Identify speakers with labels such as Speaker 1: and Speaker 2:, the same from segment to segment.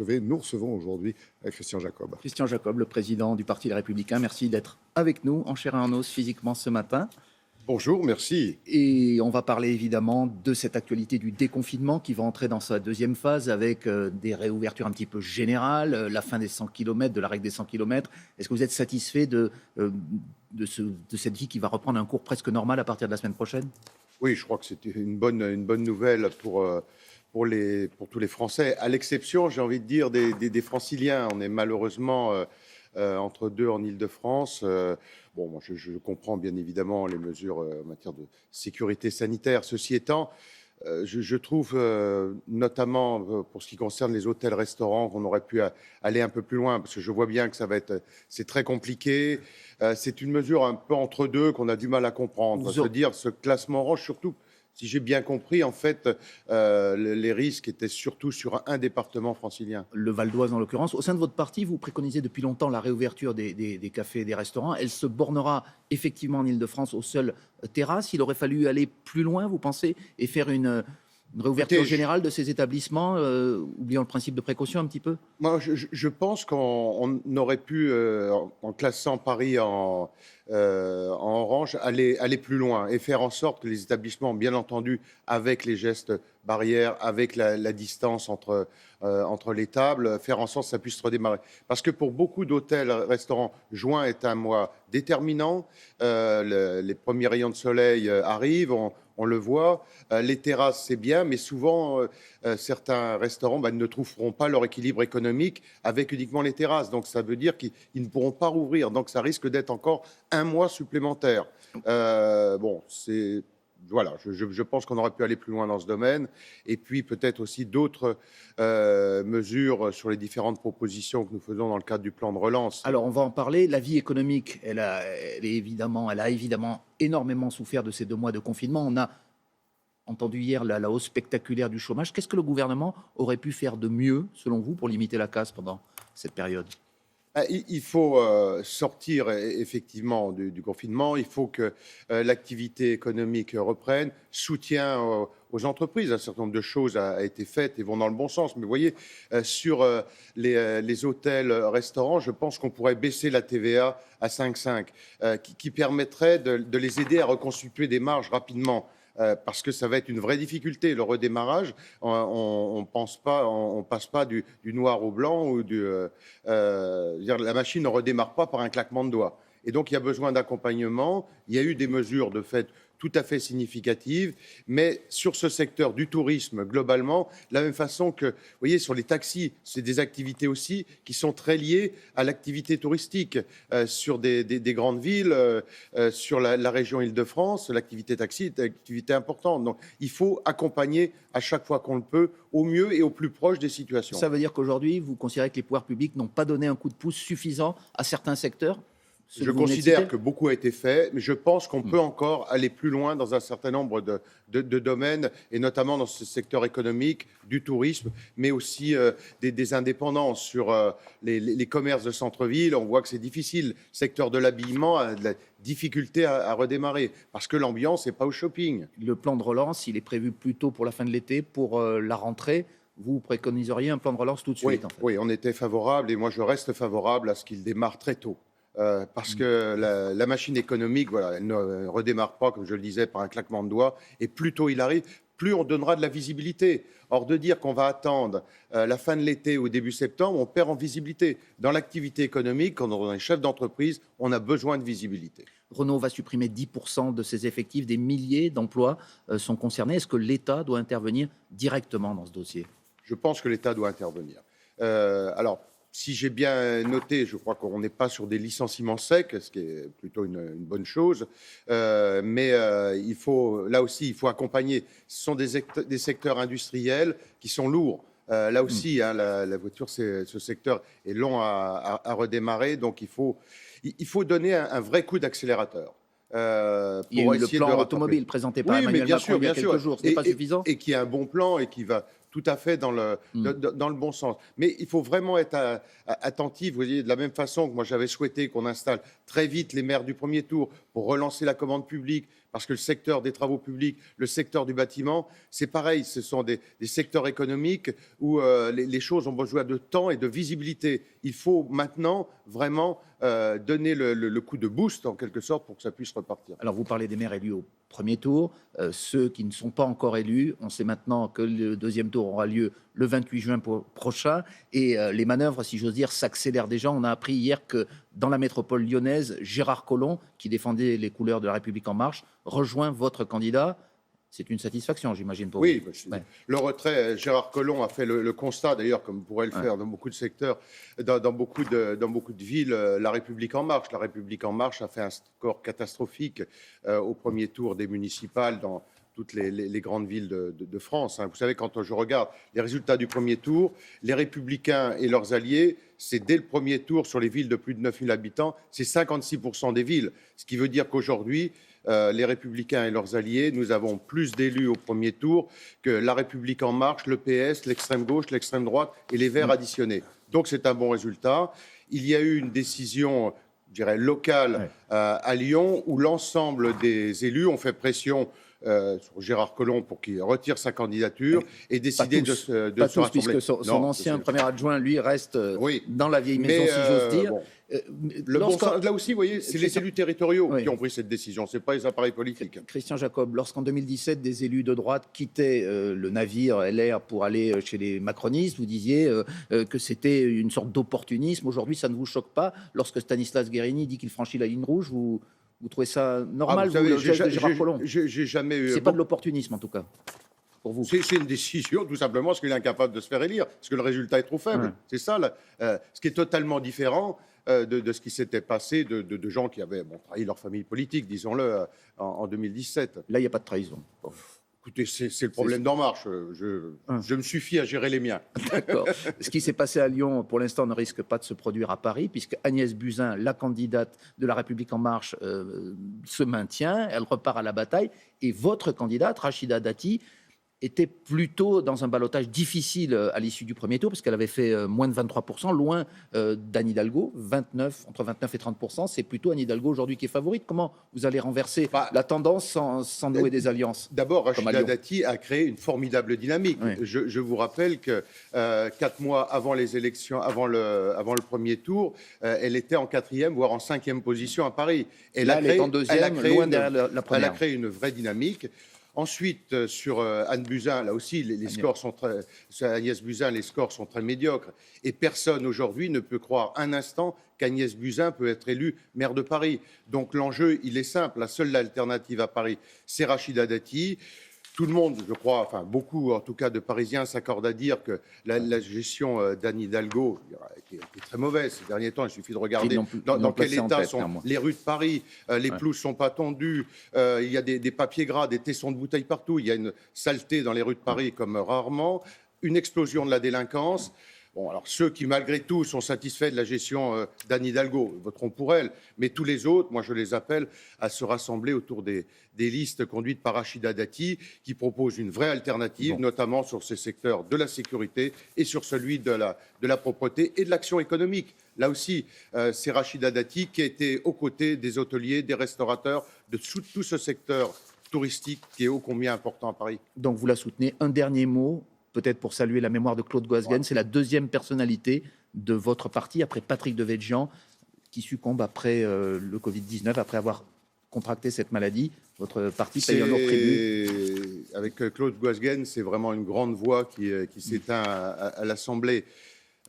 Speaker 1: nous recevons aujourd'hui Christian Jacob.
Speaker 2: Christian Jacob, le président du Parti Les Républicains, merci d'être avec nous en chair et en os physiquement ce matin.
Speaker 1: Bonjour, merci.
Speaker 2: Et on va parler évidemment de cette actualité du déconfinement qui va entrer dans sa deuxième phase avec des réouvertures un petit peu générales, la fin des 100 km, de la règle des 100 km. Est-ce que vous êtes satisfait de cette vie qui va reprendre un cours presque normal à partir de la semaine prochaine ?
Speaker 1: Oui, je crois que c'était une bonne nouvelle pour tous les Français, à l'exception, j'ai envie de dire, des Franciliens. On est malheureusement entre deux en Île-de-France. Moi, je comprends bien évidemment les mesures en matière de sécurité sanitaire. Ceci étant, je trouve, notamment pour ce qui concerne les hôtels-restaurants, qu'on aurait pu aller un peu plus loin, parce que je vois bien que c'est très compliqué. C'est une mesure un peu entre deux qu'on a du mal à comprendre. Se dire ce classement orange, surtout, si j'ai bien compris, en fait, les risques étaient surtout sur un département francilien.
Speaker 2: Le Val d'Oise en l'occurrence. Au sein de votre parti, vous préconisez depuis longtemps la réouverture des cafés et des restaurants. Elle se bornera effectivement en Île-de-France aux seules terrasses. Il aurait fallu aller plus loin, vous pensez, et faire une réouverture générale de ces établissements, oubliant le principe de précaution un petit peu ?
Speaker 1: Moi, je pense qu'on aurait pu, en classant Paris en orange, aller plus loin et faire en sorte que les établissements, bien entendu, avec les gestes barrières, avec la distance entre les tables, faire en sorte que ça puisse redémarrer. Parce que pour beaucoup d'hôtels, restaurants, juin est un mois déterminant. Les premiers rayons de soleil arrivent, on le voit. Les terrasses, c'est bien, mais souvent, certains restaurants ne trouveront pas leur équilibre économique avec uniquement les terrasses. Donc, ça veut dire qu'ils ne pourront pas rouvrir. Donc, ça risque d'être encore un mois supplémentaire. Voilà, je pense qu'on aurait pu aller plus loin dans ce domaine. Et puis, peut-être aussi d'autres mesures sur les différentes propositions que nous faisons dans le cadre du plan de relance.
Speaker 2: Alors, on va en parler. La vie économique, elle a évidemment énormément souffert de ces 2 mois de confinement. On a entendu hier la hausse spectaculaire du chômage. Qu'est-ce que le gouvernement aurait pu faire de mieux, selon vous, pour limiter la casse pendant cette période ?
Speaker 1: Il faut sortir effectivement du confinement. Il faut que l'activité économique reprenne. Soutien aux entreprises. Un certain nombre de choses a été faites et vont dans le bon sens. Mais vous voyez, sur les hôtels, restaurants, je pense qu'on pourrait baisser la TVA à 5,5 qui permettrait de les aider à reconstituer des marges rapidement. Parce que ça va être une vraie difficulté, le redémarrage. On passe pas du noir au blanc ou la machine ne redémarre pas par un claquement de doigts. Et donc, il y a besoin d'accompagnement. Il y a eu des mesures de fait tout à fait significatives, mais sur ce secteur du tourisme globalement, de la même façon que, vous voyez, sur les taxis, c'est des activités aussi qui sont très liées à l'activité touristique. Sur des grandes villes, sur la région Île-de-France, l'activité taxi est une activité importante. Donc, il faut accompagner à chaque fois qu'on le peut, au mieux et au plus proche des situations.
Speaker 2: Ça veut dire qu'aujourd'hui, vous considérez que les pouvoirs publics n'ont pas donné un coup de pouce suffisant à certains secteurs ?
Speaker 1: Je considère que beaucoup a été fait, mais je pense qu'on peut encore aller plus loin dans un certain nombre de domaines, et notamment dans ce secteur économique, du tourisme, mais aussi des indépendants. Sur les commerces de centre-ville, on voit que c'est difficile. Le secteur de l'habillement a de la difficulté à redémarrer, parce que l'ambiance n'est pas au shopping.
Speaker 2: Le plan de relance, il est prévu plutôt pour la fin de l'été, pour la rentrée. Vous préconiseriez un plan de relance tout de suite,
Speaker 1: oui,
Speaker 2: en fait.
Speaker 1: Oui, on était favorable, et moi je reste favorable à ce qu'il démarre très tôt. Parce que la machine économique, elle ne redémarre pas, comme je le disais, par un claquement de doigts. Et plus tôt il arrive, plus on donnera de la visibilité. Or, de dire qu'on va attendre la fin de l'été ou début septembre, on perd en visibilité. Dans l'activité économique, quand on est chef d'entreprise, on a besoin de visibilité.
Speaker 2: Renault va supprimer 10% de ses effectifs. Des milliers d'emplois sont concernés. Est-ce que l'État doit intervenir directement dans ce dossier ?
Speaker 1: Je pense que l'État doit intervenir. Si j'ai bien noté, je crois qu'on n'est pas sur des licenciements secs, ce qui est plutôt une bonne chose. Mais il faut accompagner. Ce sont des secteurs industriels qui sont lourds. Là aussi, la voiture, ce secteur est long à redémarrer. Donc, il faut donner un vrai coup d'accélérateur.
Speaker 2: Il y a eu le plan automobile présenté par Emmanuel Macron il y a quelques jours. Ce n'est pas suffisant.
Speaker 1: Et qui est un bon plan et qui va tout à fait dans le bon sens. Mais il faut vraiment être attentif. Vous voyez, de la même façon que moi j'avais souhaité qu'on installe très vite les maires du premier tour pour relancer la commande publique, parce que le secteur des travaux publics, le secteur du bâtiment, c'est pareil, ce sont des secteurs économiques où les choses ont besoin de temps et de visibilité. Il faut maintenant vraiment donner le coup de boost, en quelque sorte, pour que ça puisse repartir.
Speaker 2: Alors, vous parlez des maires élus au premier tour. Ceux qui ne sont pas encore élus, on sait maintenant que le deuxième tour aura lieu le 28 juin prochain. Et les manœuvres, si j'ose dire, s'accélèrent déjà. On a appris hier que dans la métropole lyonnaise, Gérard Collomb, qui défendait les couleurs de La République En Marche, rejoint votre candidat. C'est une satisfaction, j'imagine, pour
Speaker 1: Oui,
Speaker 2: vous. Ouais.
Speaker 1: le retrait, Gérard Collomb a fait le constat, d'ailleurs, comme pourrait le faire dans beaucoup de secteurs, dans beaucoup de villes, La République En Marche. La République En Marche a fait un score catastrophique au premier tour des municipales dans toutes les grandes villes de France. Vous savez, quand je regarde les résultats du premier tour, les Républicains et leurs alliés, c'est dès le premier tour sur les villes de plus de 9 000 habitants, c'est 56% des villes. Ce qui veut dire qu'aujourd'hui, les Républicains et leurs alliés, nous avons plus d'élus au premier tour que La République En Marche, le PS, l'extrême gauche, l'extrême droite et les Verts additionnés. Donc c'est un bon résultat. Il y a eu une décision, je dirais, locale à Lyon où l'ensemble des élus ont fait pression sur Gérard Collomb pour qu'il retire sa candidature et décider de se rassembler.
Speaker 2: Puisque son ancien premier adjoint, lui, reste dans la vieille maison, si j'ose dire.
Speaker 1: Bon. Là aussi, vous voyez, c'est les élus territoriaux qui ont pris cette décision, ce n'est pas les appareils politiques.
Speaker 2: Christian Jacob, lorsqu'en 2017, des élus de droite quittaient le navire LR pour aller chez les macronistes, vous disiez que c'était une sorte d'opportunisme. Aujourd'hui, ça ne vous choque pas? Lorsque Stanislas Guerini dit qu'il franchit la ligne rouge, vous trouvez ça normal, le geste de Gérard Collomb?
Speaker 1: J'ai jamais eu...
Speaker 2: C'est pas de l'opportunisme, en tout cas, pour vous.
Speaker 1: C'est une décision, tout simplement, parce qu'il est incapable de se faire élire, parce que le résultat est trop faible. C'est ça, ce qui est totalement différent de ce qui s'était passé, de gens qui avaient trahi leur famille politique, disons-le, en 2017.
Speaker 2: Là, il n'y a pas de trahison. Bon.
Speaker 1: Écoutez, c'est le problème d'En Marche. Je me suffis à gérer les miens.
Speaker 2: D'accord. Ce qui s'est passé à Lyon, pour l'instant, ne risque pas de se produire à Paris, puisque Agnès Buzyn, la candidate de La République En Marche, se maintient, elle repart à la bataille, et votre candidate, Rachida Dati, était plutôt dans un ballottage difficile à l'issue du premier tour, parce qu'elle avait fait moins de 23%, loin d'Anne Hidalgo, entre 29 et 30%. C'est plutôt Anne Hidalgo aujourd'hui qui est favorite. Comment vous allez renverser la tendance sans nouer des alliances?
Speaker 1: D'abord, Rachida Dati a créé une formidable dynamique. Oui. Je vous rappelle que 4 mois avant les élections, avant le premier tour, elle était en 4e, voire en 5e position à Paris.
Speaker 2: Elle est en 2e, loin derrière la première.
Speaker 1: Elle a créé une vraie dynamique. Ensuite, sur Anne Buzyn, là aussi, les scores sont sur Agnès Buzyn, les scores sont très médiocres. Et personne aujourd'hui ne peut croire un instant qu'Agnès Buzyn peut être élue maire de Paris. Donc l'enjeu, il est simple. La seule alternative à Paris, c'est Rachida Dati. Tout le monde, je crois, enfin beaucoup en tout cas de Parisiens s'accordent à dire que la gestion d'Anne Hidalgo est très mauvaise ces derniers temps. Il suffit de regarder dans quel état sont les rues de Paris. Les pelouses ne sont pas tendues. Il y a des papiers gras, des tessons de bouteilles partout. Il y a une saleté dans les rues de Paris comme rarement. Une explosion de la délinquance. Bon, alors ceux qui, malgré tout, sont satisfaits de la gestion d'Anne Hidalgo voteront pour elle, mais tous les autres, moi je les appelle à se rassembler autour des listes conduites par Rachida Dati, qui proposent une vraie alternative, notamment sur ces secteurs de la sécurité et sur celui de la propreté et de l'action économique. Là aussi, c'est Rachida Dati qui a été aux côtés des hôteliers, des restaurateurs, de tout ce secteur touristique qui est ô combien important à Paris.
Speaker 2: Donc vous la soutenez. Un dernier mot, peut-être pour saluer la mémoire de Claude Goasguen, c'est la deuxième personnalité de votre parti, après Patrick Devedjian, qui succombe après le Covid-19, après avoir contracté cette maladie. Votre parti paye un lourd tribut.
Speaker 1: Avec Claude Goasguen, c'est vraiment une grande voix qui s'éteint à l'Assemblée.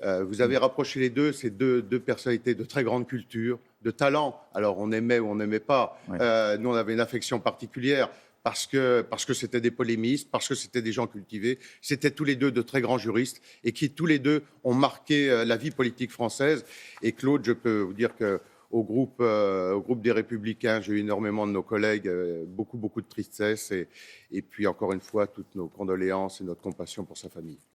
Speaker 1: Vous avez rapproché les deux, c'est deux personnalités de très grande culture, de talent. Alors on aimait ou on n'aimait pas. Nous, on avait une affection particulière. Parce que c'était des polémistes, parce que c'était des gens cultivés. C'était tous les deux de très grands juristes et qui tous les deux ont marqué la vie politique française. Et Claude, je peux vous dire qu'au groupe des Républicains, j'ai eu énormément de nos collègues, beaucoup de tristesse. Et puis encore une fois, toutes nos condoléances et notre compassion pour sa famille.